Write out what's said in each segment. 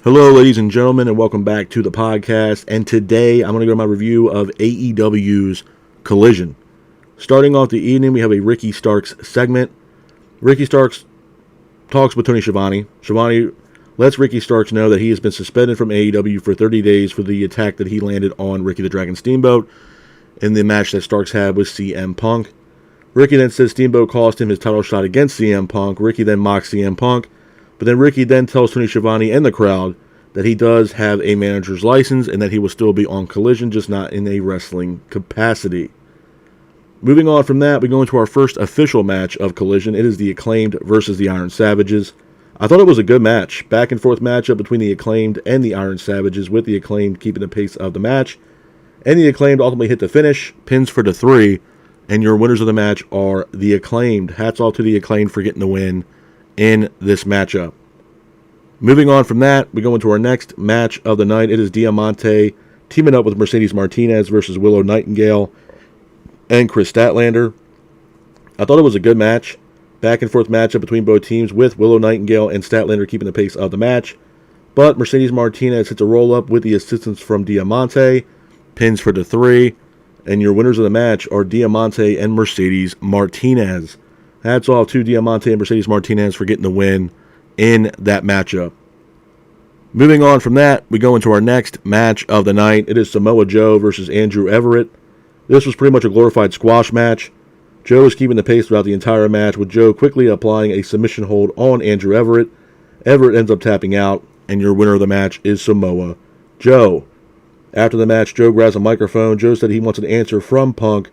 Hello, ladies and gentlemen, and welcome back to the podcast. And today, I'm going to go to my review of AEW's Collision. Starting off the evening, we have a Ricky Starks segment. Ricky Starks talks with Tony Schiavone. Schiavone lets Ricky Starks know that he has been suspended from AEW for 30 days for the attack that he landed on Ricky the Dragon Steamboat in the match that Starks had with CM Punk. Ricky then says Steamboat cost him his title shot against CM Punk. Ricky then mocks CM Punk. But then Ricky then tells Tony Schiavone and the crowd that he does have a manager's license and that he will still be on Collision, just not in a wrestling capacity. Moving on from that, we go into our first official match of Collision. It is the Acclaimed versus the Iron Savages. I thought it was a good match. Back and forth matchup between the Acclaimed and the Iron Savages, with the Acclaimed keeping the pace of the match. And the Acclaimed ultimately hit the finish, pins for the 3, and your winners of the match are the Acclaimed. Hats off to the Acclaimed for getting the win in this matchup. Moving on from that, we go into our next match of the night. It is Diamante teaming up with Mercedes Martinez versus Willow Nightingale and Chris Statlander. I thought it was a good match. Back and forth matchup between both teams, with Willow Nightingale and Statlander keeping the pace of the match. But Mercedes Martinez hits a roll-up with the assistance from Diamante, pins for the 3, and your winners of the match are Diamante and Mercedes Martinez. Hats off to Diamante and Mercedes Martinez for getting the win in that matchup. Moving on from that, we go into our next match of the night. It is Samoa Joe versus Andrew Everett. This was pretty much a glorified squash match. Joe is keeping the pace throughout the entire match, with Joe quickly applying a submission hold on Andrew Everett. Everett ends up tapping out, and your winner of the match is Samoa Joe. After the match, Joe grabs a microphone. Joe said he wants an answer from Punk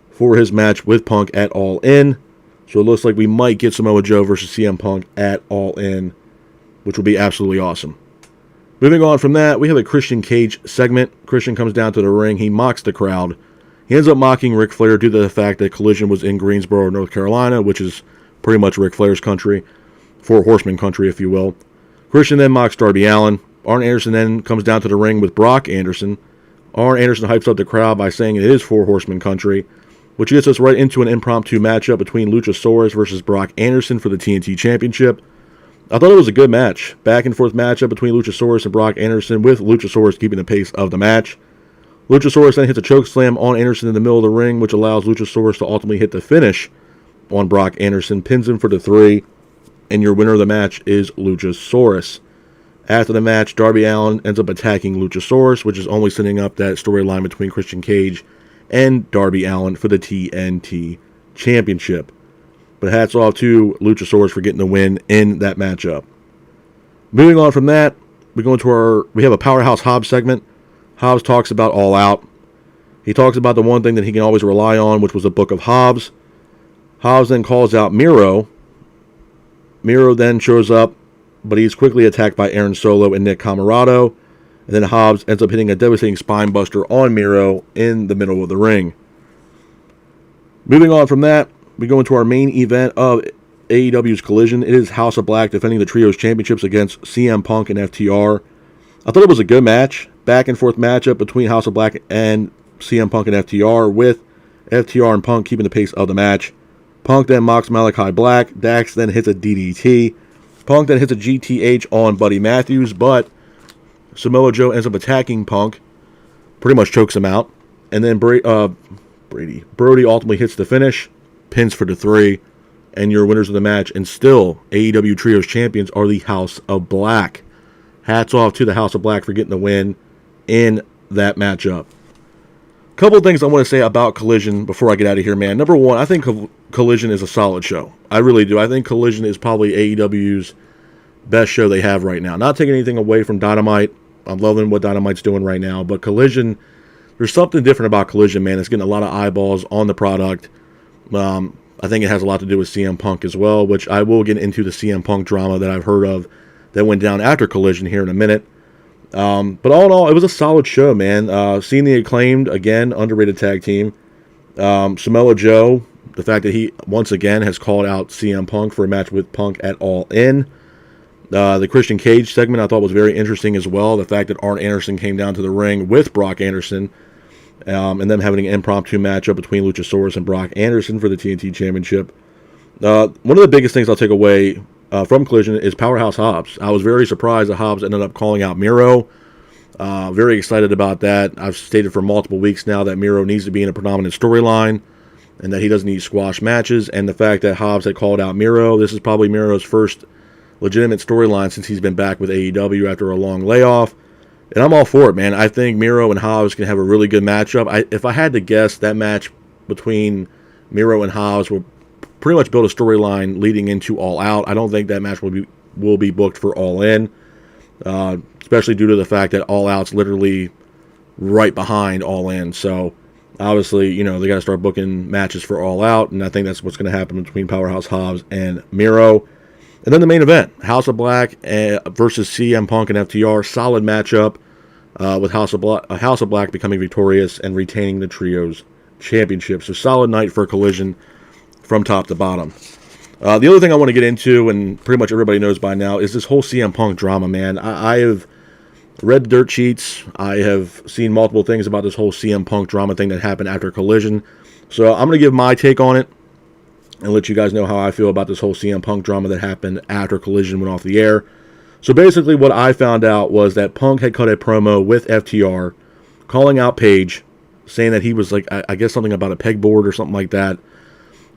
for his match with Punk at All In. So it looks like we might get Samoa Joe versus CM Punk at All In, which will be absolutely awesome. Moving on from that, we have a Christian Cage segment. Christian comes down to the ring. He mocks the crowd. He ends up mocking Ric Flair due to the fact that Collision was in Greensboro, North Carolina, which is pretty much Ric Flair's country. Four Horsemen country, if you will. Christian then mocks Darby Allin. Arn Anderson then comes down to the ring with Brock Anderson. Arn Anderson hypes up the crowd by saying it is Four Horsemen country, which gets us right into an impromptu matchup between Luchasaurus versus Brock Anderson for the TNT Championship. I thought it was a good match. Back and forth matchup between Luchasaurus and Brock Anderson, with Luchasaurus keeping the pace of the match. Luchasaurus then hits a chokeslam on Anderson in the middle of the ring, which allows Luchasaurus to ultimately hit the finish on Brock Anderson, pins him for the 3, and your winner of the match is Luchasaurus. After the match, Darby Allin ends up attacking Luchasaurus, which is only setting up that storyline between Christian Cage and Darby Allin for the TNT Championship. But hats off to Luchasaurus for getting the win in that matchup. Moving on from that, we have a Powerhouse Hobbs segment. Hobbs talks about All Out. He talks about the one thing that he can always rely on, which was the Book of Hobbs. Hobbs then calls out Miro. Miro then shows up, but he's quickly attacked by Aaron Solo and Nick Camarado. And then Hobbs ends up hitting a devastating spine buster on Miro in the middle of the ring. Moving on from that, we go into our main event of AEW's Collision. It is House of Black defending the Trios Championships against CM Punk and FTR. I thought it was a good match. Back and forth matchup between House of Black and CM Punk and FTR, with FTR and Punk keeping the pace of the match. Punk then mocks Malachi Black. Dax then hits a DDT. Punk then hits a GTH on Buddy Matthews, but Samoa Joe ends up attacking Punk, pretty much chokes him out, and then Brody ultimately hits the finish, pins for the 3, and your winners of the match, and still AEW Trios champions, are the House of Black. Hats off to the House of Black for getting the win in that matchup. Couple of things I want to say about Collision before I get out of here, man. Number one, I think Collision is a solid show. I really do. I think Collision is probably AEW's best show they have right now. Not taking anything away from Dynamite. I'm loving what Dynamite's doing right now. But Collision, there's something different about Collision, man. It's getting a lot of eyeballs on the product. I think it has a lot to do with CM Punk as well, which I will get into the CM Punk drama that I've heard of that went down after Collision here in a minute. But all in all, it was a solid show, man. Seeing the Acclaimed, again, underrated tag team. Samoa Joe, the fact that he, once again, has called out CM Punk for a match with Punk at All In. The Christian Cage segment I thought was very interesting as well. The fact that Arn Anderson came down to the ring with Brock Anderson, and them having an impromptu matchup between Luchasaurus and Brock Anderson for the TNT Championship. One of the biggest things I'll take away from Collision is Powerhouse Hobbs. I was very surprised that Hobbs ended up calling out Miro. Very excited about that. I've stated for multiple weeks now that Miro needs to be in a predominant storyline and that he doesn't need squash matches. And the fact that Hobbs had called out Miro, this is probably Miro's first legitimate storyline since he's been back with AEW after a long layoff. And I'm all for it, man. I think Miro and Hobbs can have a really good matchup. If I had to guess, that match between Miro and Hobbs will pretty much build a storyline leading into All Out. I don't think that match will be booked for All In, especially due to the fact that All Out's literally right behind All In. So obviously, they got to start booking matches for All Out, and I think that's what's going to happen between Powerhouse Hobbs and Miro. And then the main event, House of Black versus CM Punk and FTR. Solid matchup with House of Black becoming victorious and retaining the Trios Championship. So solid night for Collision from top to bottom. The other thing I want to get into, and pretty much everybody knows by now, is this whole CM Punk drama, man. I have read the dirt sheets. I have seen multiple things about this whole CM Punk drama thing that happened after Collision. So I'm going to give my take on it and let you guys know how I feel about this whole CM Punk drama that happened after Collision went off the air. So basically what I found out was that Punk had cut a promo with FTR calling out Paige, saying that he was like, I guess something about a pegboard or something like that.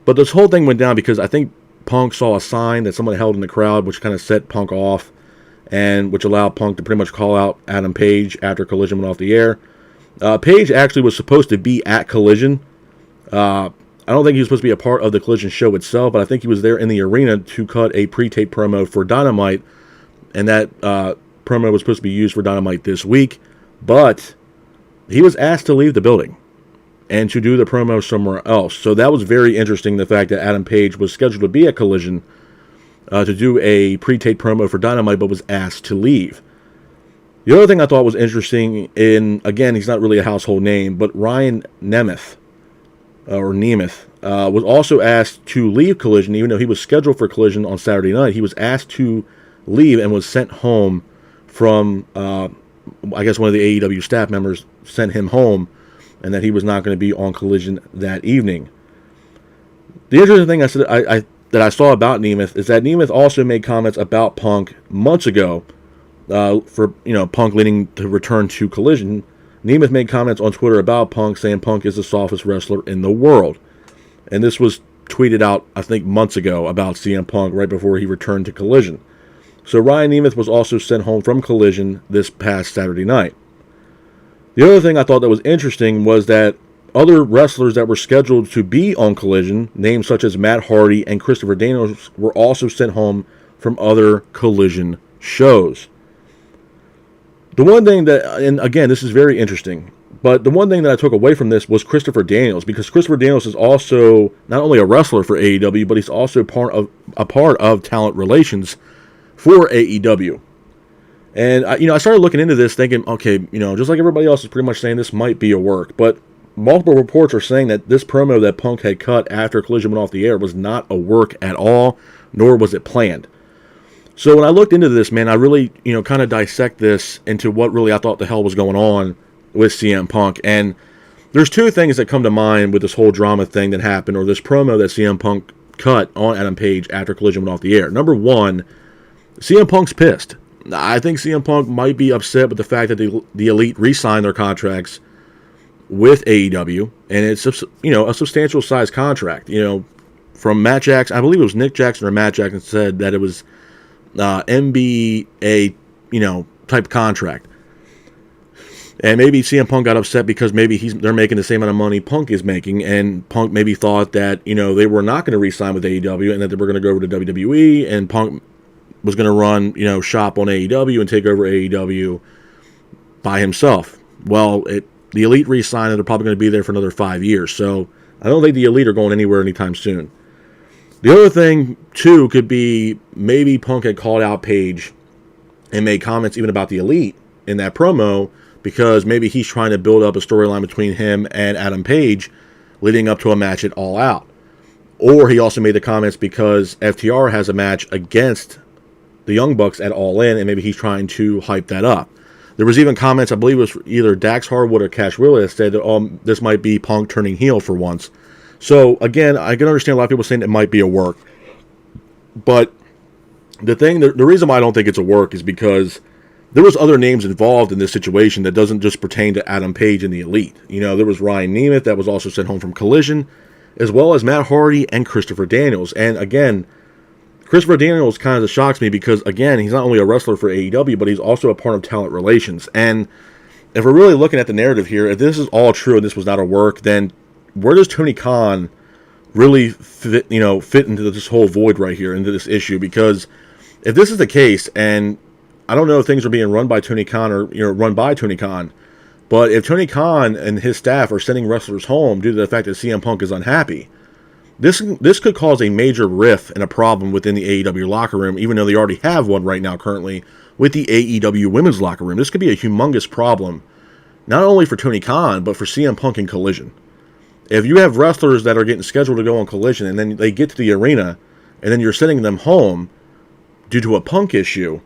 But this whole thing went down because I think Punk saw a sign that someone held in the crowd, which kind of set Punk off, and which allowed Punk to pretty much call out Adam Page after Collision went off the air. Page actually was supposed to be at Collision. I don't think he was supposed to be a part of the Collision show itself, but I think he was there in the arena to cut a pre-tape promo for Dynamite, and that promo was supposed to be used for Dynamite this week, but he was asked to leave the building and to do the promo somewhere else. So that was very interesting, the fact that Adam Page was scheduled to be at Collision to do a pre-tape promo for Dynamite, but was asked to leave. The other thing I thought was interesting, again, he's not really a household name, but Ryan Nemeth, was also asked to leave Collision, even though he was scheduled for Collision on Saturday night. He was asked to leave and was sent home from, I guess one of the AEW staff members sent him home, and that he was not going to be on Collision that evening. The interesting thing that I saw about Nemeth is that Nemeth also made comments about Punk months ago, for Punk leading to return to Collision. Nemeth made comments on Twitter about Punk, saying Punk is the softest wrestler in the world. And this was tweeted out, I think, months ago about CM Punk right before he returned to Collision. So Ryan Nemeth was also sent home from Collision this past Saturday night. The other thing I thought that was interesting was that other wrestlers that were scheduled to be on Collision, names such as Matt Hardy and Christopher Daniels, were also sent home from other Collision shows. The one thing that, and again, this is very interesting, but the one thing that I took away from this was Christopher Daniels, because Christopher Daniels is also not only a wrestler for AEW, but he's also a part of talent relations for AEW. And I started looking into this, thinking, okay, just like everybody else is pretty much saying this might be a work, but multiple reports are saying that this promo that Punk had cut after Collision went off the air was not a work at all, nor was it planned. So when I looked into this, man, I really, kind of dissect this into what really I thought the hell was going on with CM Punk. And there's two things that come to mind with this whole drama thing that happened, or this promo that CM Punk cut on Adam Page after Collision went off the air. Number one, CM Punk's pissed. I think CM Punk might be upset with the fact that the Elite re-signed their contracts with AEW, and it's a substantial size contract. From Matt Jackson, I believe it was Nick Jackson or Matt Jackson said that it was NBA, type contract. And maybe CM Punk got upset because maybe they're making the same amount of money Punk is making, and Punk maybe thought that, they were not going to re-sign with AEW and that they were going to go over to WWE, and Punk was going to run, shop on AEW and take over AEW by himself. Well, the Elite re-signed, and they're probably going to be there for another 5 years. So I don't think the Elite are going anywhere anytime soon. The other thing, too, could be maybe Punk had called out Page and made comments even about the Elite in that promo, because maybe he's trying to build up a storyline between him and Adam Page leading up to a match at All Out. Or he also made the comments because FTR has a match against the Young Bucks at All In, and maybe he's trying to hype that up. There was even comments, I believe it was either Dax Harwood or Cash Willis, said that this might be Punk turning heel for once. So, again, I can understand a lot of people saying it might be a work. But The reason why I don't think it's a work is because there was other names involved in this situation that doesn't just pertain to Adam Page and the Elite. You know, there was Ryan Nemeth that was also sent home from Collision, as well as Matt Hardy and Christopher Daniels. And again, Christopher Daniels kind of shocks me because, again, he's not only a wrestler for AEW, but he's also a part of talent relations. And if we're really looking at the narrative here, if this is all true and this was not a work, then where does Tony Khan really fit into this whole void right here, into this issue? Because if this is the case, and I don't know if things are being run by Tony Khan or run by Tony Khan, but if Tony Khan and his staff are sending wrestlers home due to the fact that CM Punk is unhappy, this could cause a major rift and a problem within the AEW locker room, even though they already have one right now currently with the AEW women's locker room. This could be a humongous problem, not only for Tony Khan, but for CM Punk and Collision. If you have wrestlers that are getting scheduled to go on Collision and then they get to the arena and then you're sending them home due to a Punk issue,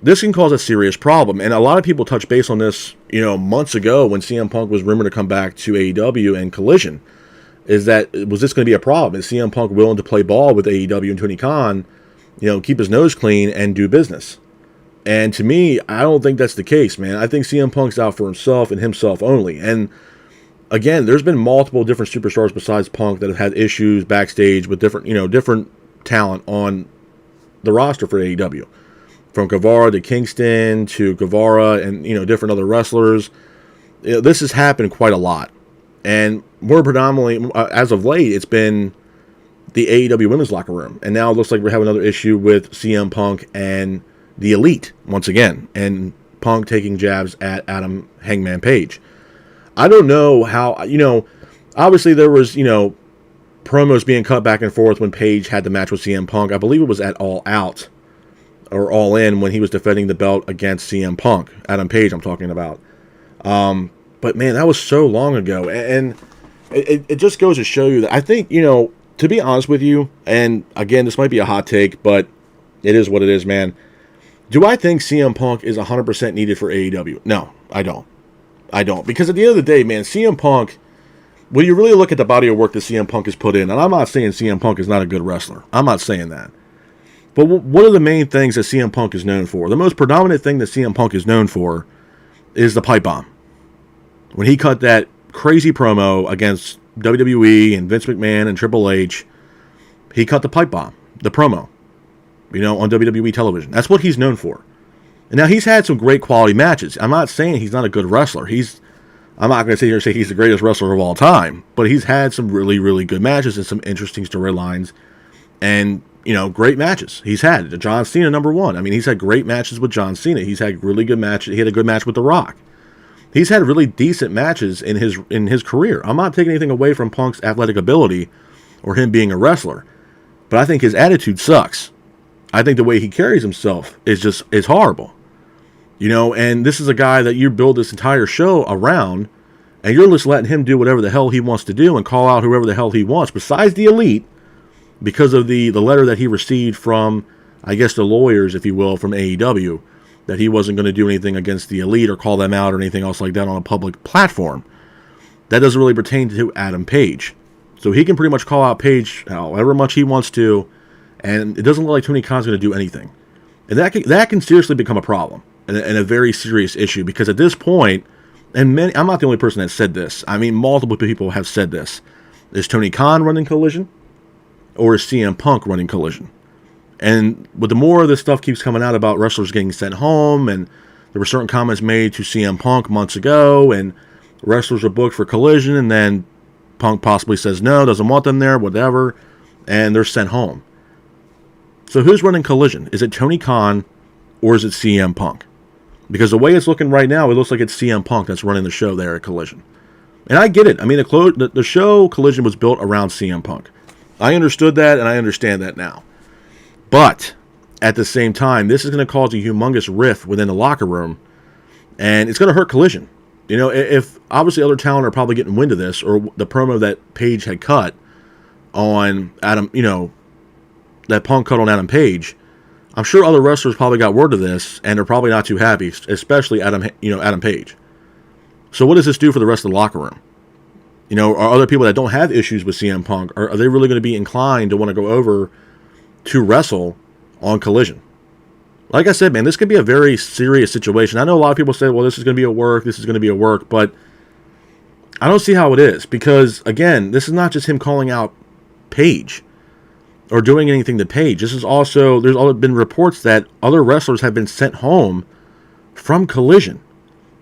this can cause a serious problem. And a lot of people touched base on this, months ago when CM Punk was rumored to come back to AEW and Collision. Is that, was this going to be a problem? Is CM Punk willing to play ball with AEW and Tony Khan, keep his nose clean and do business? And to me, I don't think that's the case, man. I think CM Punk's out for himself and himself only. And again, there's been multiple different superstars besides Punk that have had issues backstage with different talent on the roster for AEW. From Guevara to Kingston to Guevara and, different other wrestlers. This has happened quite a lot. And more predominantly, as of late, it's been the AEW women's locker room. And now it looks like we're having another issue with CM Punk and the Elite once again. And Punk taking jabs at Adam Hangman Page. I don't know how, obviously there was, promos being cut back and forth when Page had the match with CM Punk. I believe it was at All Out or All In when he was defending the belt against CM Punk. Adam Page I'm talking about. But man, that was so long ago. And it just goes to show you that I think, to be honest with you, and again, this might be a hot take, but it is what it is, man. Do I think CM Punk is 100% needed for AEW? No, I don't. Because at the end of the day, man, CM Punk, when you really look at the body of work that CM Punk has put in, and I'm not saying CM Punk is not a good wrestler. I'm not saying that. But one of the main things that CM Punk is known for, the most predominant thing that CM Punk is known for, is the pipe bomb. When he cut that crazy promo against WWE and Vince McMahon and Triple H, he cut the pipe bomb, the promo, on WWE television. That's what he's known for. And now he's had some great quality matches. I'm not saying he's not a good wrestler. I'm not going to sit here and say he's the greatest wrestler of all time, but he's had some really, really good matches and some interesting storylines and, great matches. He's had John Cena #1. I mean, he's had great matches with John Cena. He's had really good matches. He had a good match with The Rock. He's had really decent matches in his career. I'm not taking anything away from Punk's athletic ability or him being a wrestler, but I think his attitude sucks. I think the way he carries himself is horrible. And this is a guy that you build this entire show around, and you're just letting him do whatever the hell he wants to do and call out whoever the hell he wants, besides the Elite, because of the letter that he received from, I guess, the lawyers, if you will, from AEW, that he wasn't going to do anything against the Elite or call them out or anything else like that on a public platform. That doesn't really pertain to Adam Page. So he can pretty much call out Page however much he wants to, and it doesn't look like Tony Khan's going to do anything. And that can seriously become a problem and a very serious issue, because at this point, and I'm not the only person that said this. I mean, multiple people have said this. Is Tony Khan running Collision, or is CM Punk running Collision? And with the more of this stuff keeps coming out about wrestlers getting sent home, and there were certain comments made to CM Punk months ago, and wrestlers are booked for Collision, and then Punk possibly says no, doesn't want them there, whatever, and they're sent home. So who's running Collision? Is it Tony Khan, or is it CM Punk? Because the way it's looking right now, it looks like it's CM Punk that's running the show there at Collision. And I get it. I mean, the show Collision was built around CM Punk. I understood that, and I understand that now. But at the same time, this is going to cause a humongous rift within the locker room, and it's going to hurt Collision. If obviously other talent are probably getting wind of this, or the promo that Page had cut on Adam, that Punk cut on Adam Page, I'm sure other wrestlers probably got word of this, and they're probably not too happy, especially Adam Page. So what does this do for the rest of the locker room? Are other people that don't have issues with CM Punk, are they really going to be inclined to want to go over to wrestle on Collision. Like I said, man, this could be a very serious situation. I know a lot of people say, well, this is going to be a work, but I don't see how it is, because, again, this is not just him calling out Paige or doing anything to Paige. This is also, there's been reports that other wrestlers have been sent home from Collision.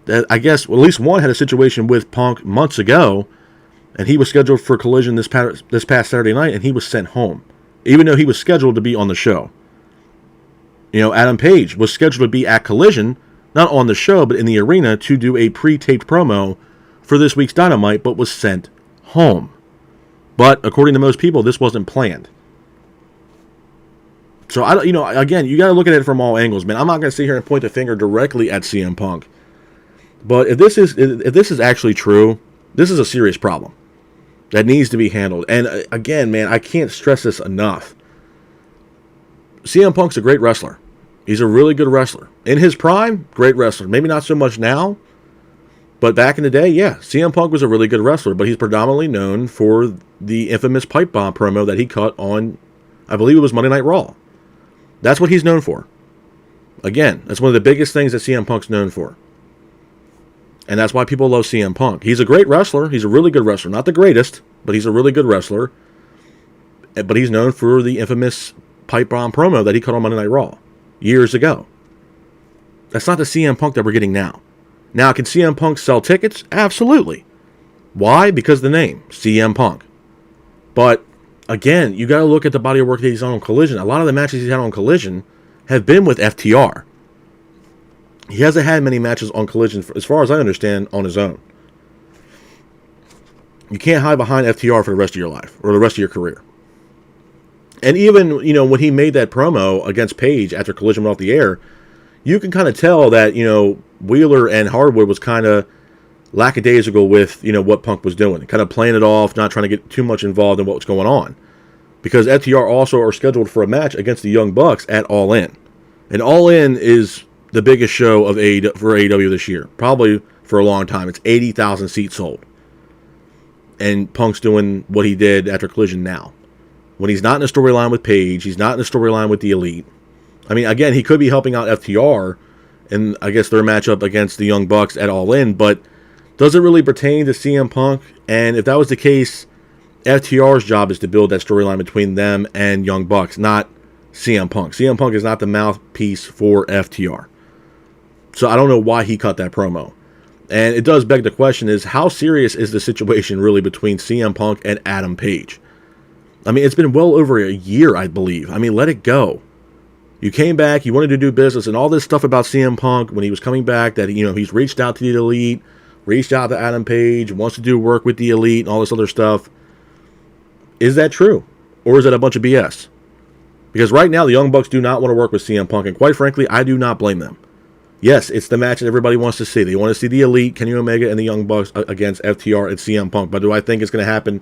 That, I guess, well, at least one had a situation with Punk months ago, and he was scheduled for Collision this past Saturday night, and he was sent home, even though he was scheduled to be on the show. You know, Adam Page was scheduled to be at Collision, not on the show, but in the arena to do a pre-taped promo for this week's Dynamite, but was sent home. But according to most people, this wasn't planned. So, again, you got to look at it from all angles, man. I'm not going to sit here and point the finger directly at CM Punk. But if this is actually true, this is a serious problem that needs to be handled. And again, man, I can't stress this enough. CM Punk's a great wrestler. He's a really good wrestler. In his prime, great wrestler. Maybe not so much now, but back in the day, yeah, CM Punk was a really good wrestler, but he's predominantly known for the infamous pipe bomb promo that he cut on, I believe it was Monday Night Raw. That's what he's known for. Again, that's one of the biggest things that CM Punk's known for. And that's why people love CM Punk. He's a great wrestler. He's a really good wrestler. Not the greatest, but he's a really good wrestler. But he's known for the infamous pipe bomb promo that he cut on Monday Night Raw years ago. That's not the CM Punk that we're getting now. Now, can CM Punk sell tickets? Absolutely. Why? Because the name, CM Punk. But, again, you got to look at the body of work that he's on Collision. A lot of the matches he's had on Collision have been with FTR. He hasn't had many matches on Collision, as far as I understand, on his own. You can't hide behind FTR for the rest of your life, or the rest of your career. And even, when he made that promo against Paige after Collision went off the air, you can kind of tell that, Wheeler and Hardwood was kind of lackadaisical with, what Punk was doing. Kind of playing it off, not trying to get too much involved in what's going on. Because FTR also are scheduled for a match against the Young Bucks at All In. And All In is the biggest show for AEW this year. Probably for a long time. It's 80,000 seats sold. And Punk's doing what he did after Collision now. When he's not in a storyline with Paige, he's not in a storyline with the Elite. I mean, again, he could be helping out FTR in, I guess, their matchup against the Young Bucks at All In, but does it really pertain to CM Punk? And if that was the case, FTR's job is to build that storyline between them and Young Bucks, not CM Punk. CM Punk is not the mouthpiece for FTR. So I don't know why he cut that promo. And it does beg the question is, how serious is the situation really between CM Punk and Adam Page? I mean, it's been well over a year, I believe. I mean, let it go. You came back, you wanted to do business, and all this stuff about CM Punk when he was coming back, that, he's reached out to the Elite, reached out to Adam Page, wants to do work with the Elite, and all this other stuff. Is that true? Or is that a bunch of BS? Because right now, the Young Bucks do not want to work with CM Punk, and quite frankly, I do not blame them. Yes, it's the match that everybody wants to see. They want to see the Elite, Kenny Omega, and the Young Bucks against FTR and CM Punk. But do I think it's going to happen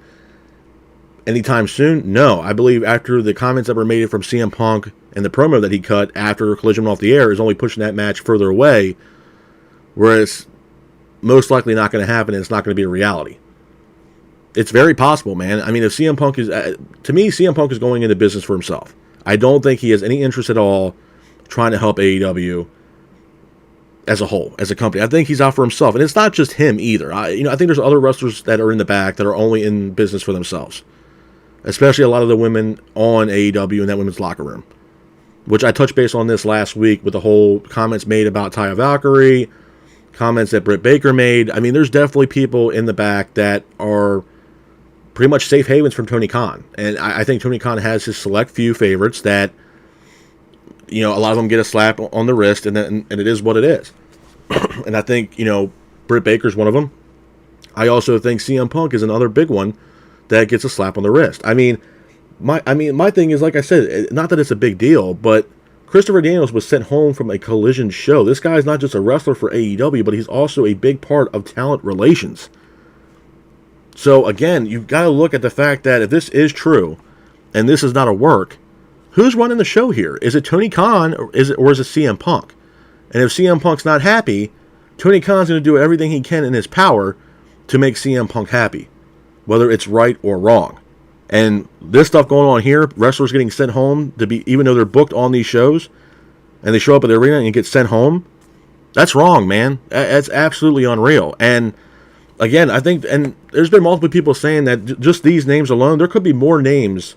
anytime soon? No. I believe after the comments that were made from CM Punk and the promo that he cut after Collision went off the air is only pushing that match further away, where it's most likely not going to happen and it's not going to be a reality. It's very possible, man. I mean, if CM Punk is, to me, CM Punk is going into business for himself. I don't think he has any interest at all trying to help AEW as a whole, as a company. I think he's out for himself. And it's not just him either. I think there's other wrestlers that are in the back that are only in business for themselves. Especially a lot of the women on AEW in that women's locker room. Which I touched base on this last week with the whole comments made about Taya Valkyrie, comments that Britt Baker made. I mean, there's definitely people in the back that are pretty much safe havens from Tony Khan. And I think Tony Khan has his select few favorites that, a lot of them get a slap on the wrist, and it is what it is. And I think, Britt Baker's one of them. I also think CM Punk is another big one that gets a slap on the wrist. I mean, my thing is, like I said, not that it's a big deal, but Christopher Daniels was sent home from a Collision show. This guy's not just a wrestler for AEW, but he's also a big part of talent relations. So, again, you've got to look at the fact that if this is true, and this is not a work, who's running the show here? Is it Tony Khan, or is it CM Punk? And if CM Punk's not happy, Tony Khan's going to do everything he can in his power to make CM Punk happy, whether it's right or wrong. And this stuff going on here, wrestlers getting sent home to be, even though they're booked on these shows, and they show up at the arena and get sent home, that's wrong, man. That's absolutely unreal. And again, I think, and there's been multiple people saying that just these names alone, there could be more names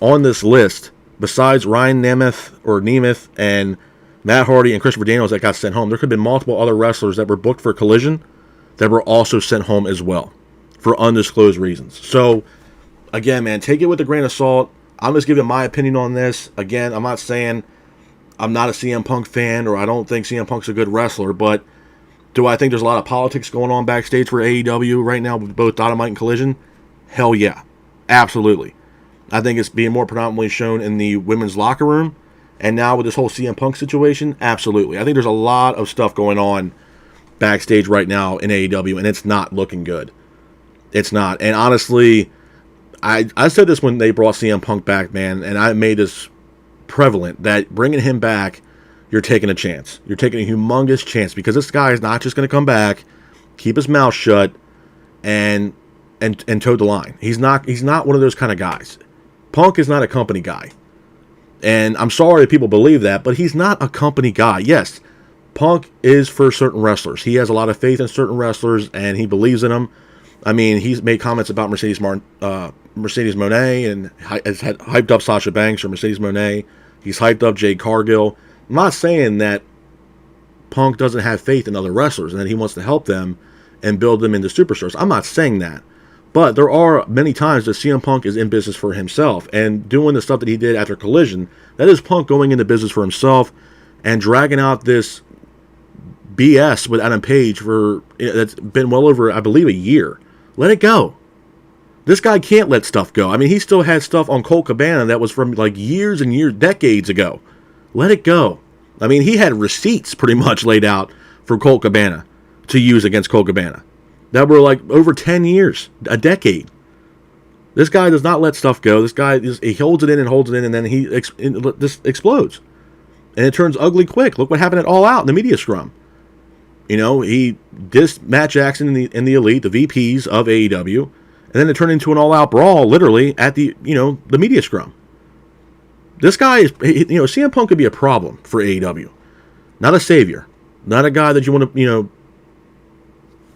on this list besides Ryan Nemeth and Matt Hardy and Christopher Daniels that got sent home. There could have been multiple other wrestlers that were booked for Collision that were also sent home as well for undisclosed reasons. So, again, man, take it with a grain of salt. I'm just giving my opinion on this. Again, I'm not saying I'm not a CM Punk fan or I don't think CM Punk's a good wrestler, but do I think there's a lot of politics going on backstage for AEW right now with both Dynamite and Collision? Hell yeah. Absolutely. I think it's being more predominantly shown in the women's locker room. And now with this whole CM Punk situation, absolutely. I think there's a lot of stuff going on backstage right now in AEW, and it's not looking good. It's not. And honestly, I said this when they brought CM Punk back, man, and I made this prevalent that bringing him back, you're taking a chance. You're taking a humongous chance because this guy is not just going to come back, keep his mouth shut, and toe the line. He's not one of those kind of guys. Punk is not a company guy. And I'm sorry if people believe that, but he's not a company guy. Yes, Punk is for certain wrestlers. He has a lot of faith in certain wrestlers, and he believes in them. I mean, he's made comments about Mercedes Moné and has hyped up Sasha Banks or Mercedes Moné. He's hyped up Jade Cargill. I'm not saying that Punk doesn't have faith in other wrestlers and that he wants to help them and build them into superstars. I'm not saying that. But there are many times that CM Punk is in business for himself and doing the stuff that he did after Collision. That is Punk going into business for himself and dragging out this BS with Adam Page that's been well over, I believe, a year. Let it go. This guy can't let stuff go. I mean, he still had stuff on Colt Cabana that was from like years and years, decades ago. Let it go. I mean, he had receipts pretty much laid out for Colt Cabana to use against Colt Cabana that were like over 10 years, a decade. This guy does not let stuff go. This guy, he holds it in, and then this explodes. And it turns ugly quick. Look what happened at All Out in the media scrum. You know, he dissed Matt Jackson in the Elite, the VPs of AEW, and then it turned into an all-out brawl, literally, at the media scrum. This guy is, CM Punk could be a problem for AEW. Not a savior. Not a guy that you want to,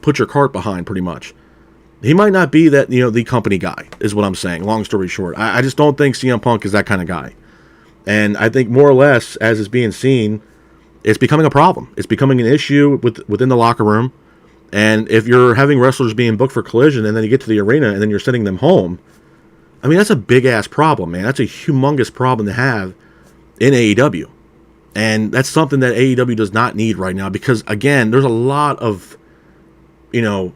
put your cart behind, pretty much. He might not be that, the company guy, is what I'm saying, long story short. I just don't think CM Punk is that kind of guy. And I think more or less, as is being seen, it's becoming a problem. It's becoming an issue within the locker room. And if you're having wrestlers being booked for Collision and then you get to the arena and then you're sending them home, I mean, that's a big-ass problem, man. That's a humongous problem to have in AEW. And that's something that AEW does not need right now because, again, there's a lot of,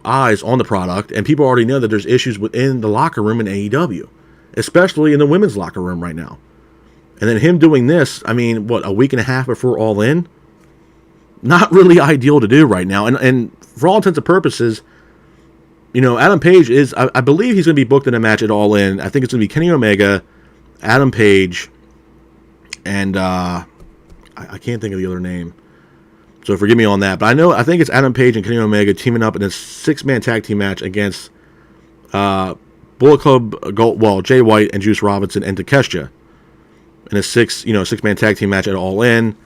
eyes on the product, and people already know that there's issues within the locker room in AEW, especially in the women's locker room right now. And then him doing this, I mean, a week and a half before All In? Not really ideal to do right now. And for all intents and purposes, Adam Page is, I believe he's going to be booked in a match at All In. I think it's going to be Kenny Omega, Adam Page, and I can't think of the other name. So forgive me on that. But I think it's Adam Page and Kenny Omega teaming up in a 6-man tag team match against Bullet Club Gold, Jay White and Juice Robinson and Takeshita in a 6-man tag team match at All In.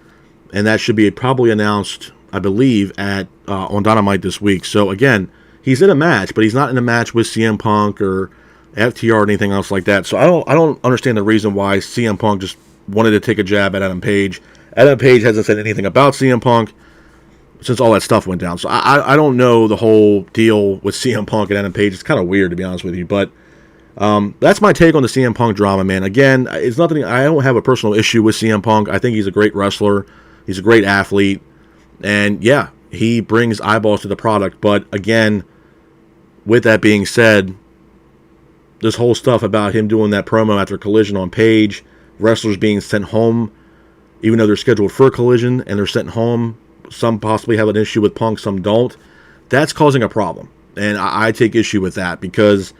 And that should be probably announced, I believe, on Dynamite this week. So again, he's in a match, but he's not in a match with CM Punk or FTR or anything else like that. So I don't understand the reason why CM Punk just wanted to take a jab at Adam Page. Adam Page hasn't said anything about CM Punk since all that stuff went down. So I don't know the whole deal with CM Punk and Adam Page. It's kind of weird, to be honest with you. But that's my take on the CM Punk drama, man. Again, it's nothing. I don't have a personal issue with CM Punk. I think he's a great wrestler. He's a great athlete. And yeah, he brings eyeballs to the product. But again, with that being said, this whole stuff about him doing that promo after Collision on Page, wrestlers being sent home, even though they're scheduled for Collision and they're sent home, some possibly have an issue with Punk, some don't. That's causing a problem. And I take issue with that because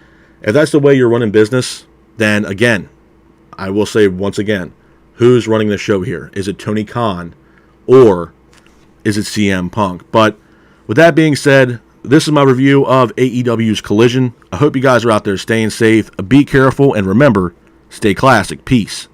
if that's the way you're running business, then again, I will say once again, who's running the show here? Is it Tony Khan or is it CM Punk? But with that being said, this is my review of AEW's Collision. I hope you guys are out there staying safe. Be careful, and remember, stay classic. Peace.